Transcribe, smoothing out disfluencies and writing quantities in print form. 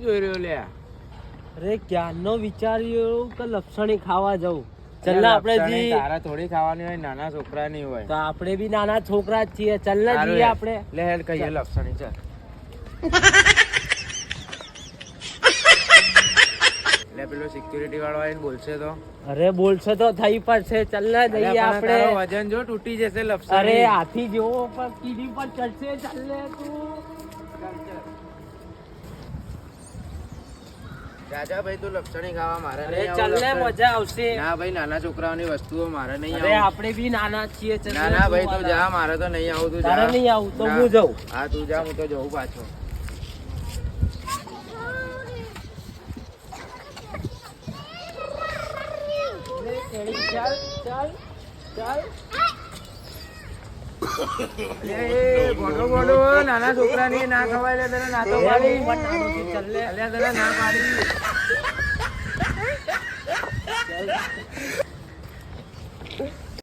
જોઈ રહ્યો લે? અરે ક્યારનો વિચાર્યું કે લપસણી ખાવા જવું. ચાલ ને આપણે જી તારા થોડી ખાવાની હોય, નાના છોકરાની હોય. તો આપણે બી નાના છોકરા જ છીએ. ચાલ ને જઈએ આપણે. લે હેડ કહીએ લપસણી ચાલ. લે પેલો સિક્યુરિટી વાળો આવીને બોલશે તો? અરે બોલશે તો થઈ પડશે. ચાલ ને જઈએ આપણે. વજન જો તૂટી જશે લપસણી. અરે હાથી જેવો પર કીડી પર ચડશે. ચાલ ને તું. રાજા ભાઈ તું લપસણી ખાવા મારે અરે ચાલ ને મજા આવશે. ના ભાઈ નાના છોકરાઓની વસ્તુઓ મારે નહીં અરે આપણે બી નાના છીએ. ના ના ભાઈ તું જા, મારે તો નહીં આવું. તું જા. તારે નહીં આવું તો હું જાઉં. હા તું જા, હું તો જઉં પાછો. ચાલ ચાલ ચાલ. નાના છોકરાની ના ખવાય લે, તને ના તો પાડી. ચાલ લે. અલ્યા તને ના પાડી. ચાલ.